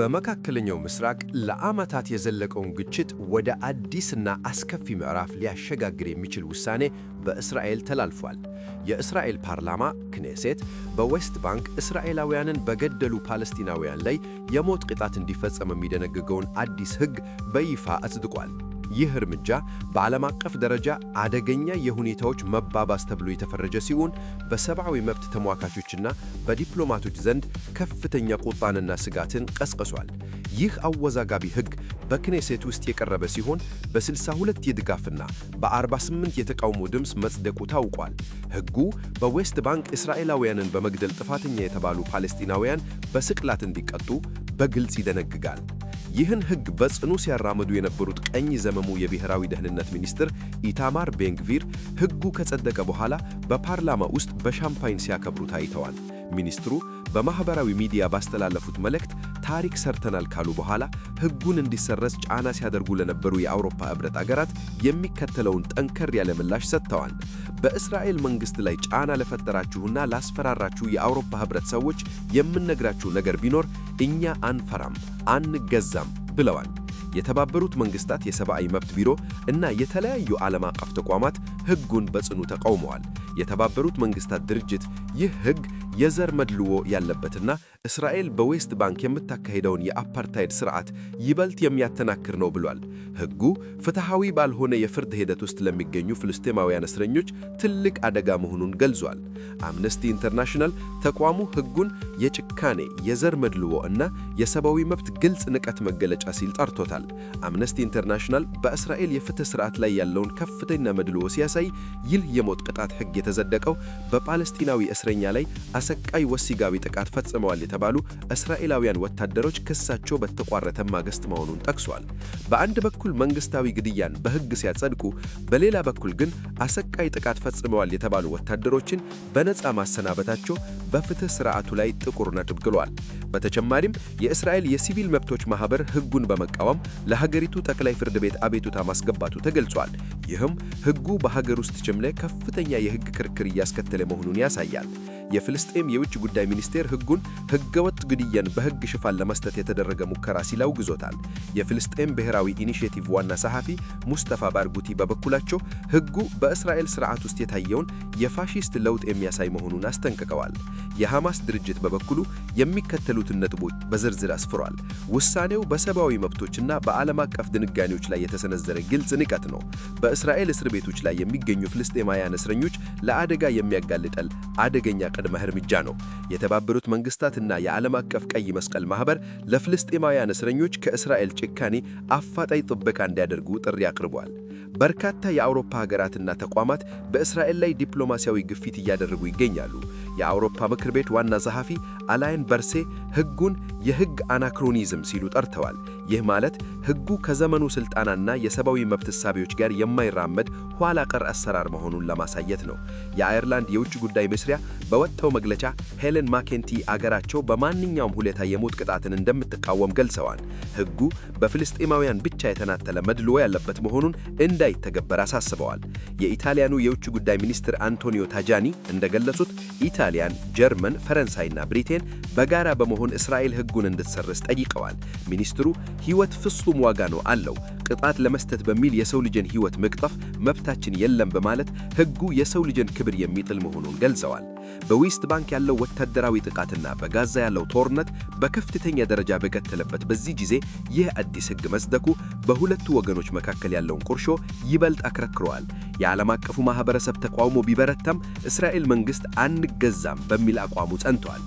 በመካከለኛው ምስራቅ ለዓመታት የዘለቀውን ግጭት ወደ አዲስና አስከፊ ምዕራፍ ሊያሸጋግር የሚችል ውሳኔ በእስራኤል ተላልፏል። የእስራኤል ፓርላማ ክኔሴት በዌስት ባንክ እስራኤላውያንን በገደሉ ፓለስቲናውያን ላይ የሞት ቅጣት እንዲፈጸም የሚደነግገውን አዲስ ሕግ በይፋ አጽድቋል። ይህ እርምጃ በዓለም አቀፍ ደረጃ አደገኛ የሁኔታዎች መባባስ ተብሎ የተፈረጀ ሲሆን በሰብአዊ መብት ተሟጋቾችና በዲፕሎማቶች ዘንድ ከፍተኛ ቁጣንና ስጋትን ቀስቅሷል። ይህ አወዛጋቢ ሕግ በክኔሴት ውስጥ የቀረበ ሲሆን በ62 የድጋፍና በ48 የተቃውሞ ድምፅ መጽደቁ ታውቋል። ሕጉ በዌስት ባንክ እስራኤላውያንን በመግደል ጥፋተኛ የተባሉ ፓለስቲናውያን በስቅላት እንዲቀጡ በግልጽ ይደነግጋል። ይህን ሕግ በጽኑ ሲያራምዱ የነበሩት ቀኝ ዘመሙ የብሔራዊ ደህንነት ሚኒስትር ኢታማር ቤንግቪር ሕጉ ከጸደቀ በኋላ በፓርላማ ውስጥ በሻምፓኝ ሲያከብሩ ታይተዋል። ሚኒስትሩ በማኅበራዊ ሚዲያ ባስተላለፉት መልእክት ታሪክ ሰርተናል ካሉ በኋላ ሕጉን እንዲሰረዝ ጫና ሲያደርጉ ለነበሩ የአውሮፓ ኅብረት አገራት የሚከተለውን ጠንከር ያለ ምላሽ ሰጥተዋል። በእስራኤል መንግሥት ላይ ጫና ለፈጠራችሁና ላስፈራራችሁ የአውሮፓ ኅብረት ሰዎች የምንነግራችሁ ነገር ቢኖር እኛ አንፈራም፣ አንገዛም ብለዋል። የተባበሩት መንግሥታት የሰብአዊ መብት ቢሮ እና የተለያዩ ዓለም አቀፍ ተቋማት ሕጉን በጽኑ ተቃውመዋል። የተባበሩት መንግሥታት ድርጅት ይህ ሕግ የዘር መድልዎ ያለበትና እስራኤል በዌስት ባንክ የምታካሄደውን የአፓርታይድ ሥርዓት ይበልጥ የሚያተናክር ነው ብሏል። ሕጉ ፍትሐዊ ባልሆነ የፍርድ ሂደት ውስጥ ለሚገኙ ፍልስጤማውያን እስረኞች ትልቅ አደጋ መሆኑን ገልጿል። አምነስቲ ኢንተርናሽናል ተቋሙ ሕጉን የጭካኔ የዘር መድልዎ እና የሰብአዊ መብት ግልጽ ንቀት መገለጫ ሲል ጠርቶታል። አምነስቲ ኢንተርናሽናል በእስራኤል የፍትሕ ሥርዓት ላይ ያለውን ከፍተኛ መድልዎ ሲያሳይ ይህ የሞት ቅጣት ሕግ የተጸደቀው በፓለስቲናዊ እስረኛ ላይ አሰቃይ ወሲባዊ ጥቃት ፈጽመዋል የተባሉ እስራኤላውያን ወታደሮች ክሳቸው በተቋረጠ ማግስት መሆኑን ጠቅሷል። በአንድ በኩል መንግሥታዊ ግድያን በሕግ ሲያጸድቁ፣ በሌላ በኩል ግን አሰቃይ ጥቃት ፈጽመዋል የተባሉ ወታደሮችን በነፃ ማሰናበታቸው በፍትሕ ሥርዓቱ ላይ ጥቁር ነጥብ ጥሏል። በተጨማሪም የእስራኤል የሲቪል መብቶች ማኅበር ሕጉን በመቃወም ለሀገሪቱ ጠቅላይ ፍርድ ቤት አቤቱታ ማስገባቱ ተገልጿል። ይህም ሕጉ በሀገር ውስጥ ጭምር ከፍተኛ የሕግ ክርክር እያስከተለ መሆኑን ያሳያል። የፍልስጤም የውጭ ጉዳይ ሚኒስቴር ሕጉን ሕገወጥ ግድያን በሕግ ሽፋን ለመስጠት የተደረገ ሙከራ ሲል አውግዞታል። የፍልስጤም ብሔራዊ ኢኒሼቲቭ ዋና ጸሐፊ ሙስጠፋ ባርጉቲ በበኩላቸው ሕጉ በእስራኤል ሥርዓት ውስጥ የታየውን የፋሺስት ለውጥ የሚያሳይ መሆኑን አስጠንቅቀዋል። የሐማስ ድርጅት በበኩሉ የሚከተሉትን ነጥቦች በዝርዝር አስፍሯል። ውሳኔው በሰብአዊ መብቶችና በዓለም አቀፍ ድንጋጌዎች ላይ የተሰነዘረ ግልጽ ንቀት ነው። በእስራኤል እስር ቤቶች ላይ የሚገኙ ፍልስጤማውያን እስረኞች ለአደጋ የሚያጋልጠል አደገኛ ቅድመ እርምጃ ነው። የተባበሩት መንግሥታትና የዓለም አቀፍ ቀይ መስቀል ማኅበር ለፍልስጤማውያን እስረኞች ከእስራኤል ጭካኔ አፋጣኝ ጥበቃ እንዲያደርጉ ጥሪ አቅርቧል። በርካታ የአውሮፓ ሀገራትና ተቋማት በእስራኤል ላይ ዲፕሎማሲያዊ ግፊት እያደረጉ ይገኛሉ። የአውሮፓ ምክር ቤት ዋና ጸሐፊ አላይን በርሴ ሕጉን የሕግ አናክሮኒዝም ሲሉ ጠርተዋል። ይህ ማለት ሕጉ ከዘመኑ ሥልጣናና የሰብአዊ መብት እሳቤዎች ጋር የማይራመድ ኋላ ቀር አሰራር መሆኑን ለማሳየት ነው። የአየርላንድ የውጭ ጉዳይ መስሪያ በወጣው መግለጫ ሄለን ማኬንቲ አገራቸው በማንኛውም ሁኔታ የሞት ቅጣትን እንደምትቃወም ገልጸዋል። ሕጉ በፍልስጤማውያን ብቻ የተናጠለ መድልዎ ያለበት መሆኑን እንዳይተገበር አሳስበዋል። የኢጣሊያኑ የውጭ ጉዳይ ሚኒስትር አንቶኒዮ ታጃኒ እንደገለጹት ኢጣሊያን፣ ጀርመን፣ ፈረንሳይና ብሪቴን በጋራ በመሆን እስራኤል ሕጉን እንድትሰርዝ ጠይቀዋል። ሚኒስትሩ ሕይወት ፍጹም ዋጋ ነው አለው። ቅጣት ለመስጠት በሚል የሰው ልጅን ሕይወት መቅጠፍ መብታችን የለም በማለት ሕጉ የሰው ልጅን ክብር የሚጥል መሆኑን ገልጸዋል። በዌስት ባንክ ያለው ወታደራዊ ጥቃትና በጋዛ ያለው ጦርነት በከፍተኛ ደረጃ በቀጠለበት በዚህ ጊዜ ይህ አዲስ ሕግ መጽደቁ በሁለቱ ወገኖች መካከል ያለውን ቁርሾ ይበልጥ አክረክረዋል። የዓለም አቀፉ ማኅበረሰብ ተቃውሞ ቢበረታም እስራኤል መንግሥት አንገዛም በሚል አቋሙ ጸንቷል።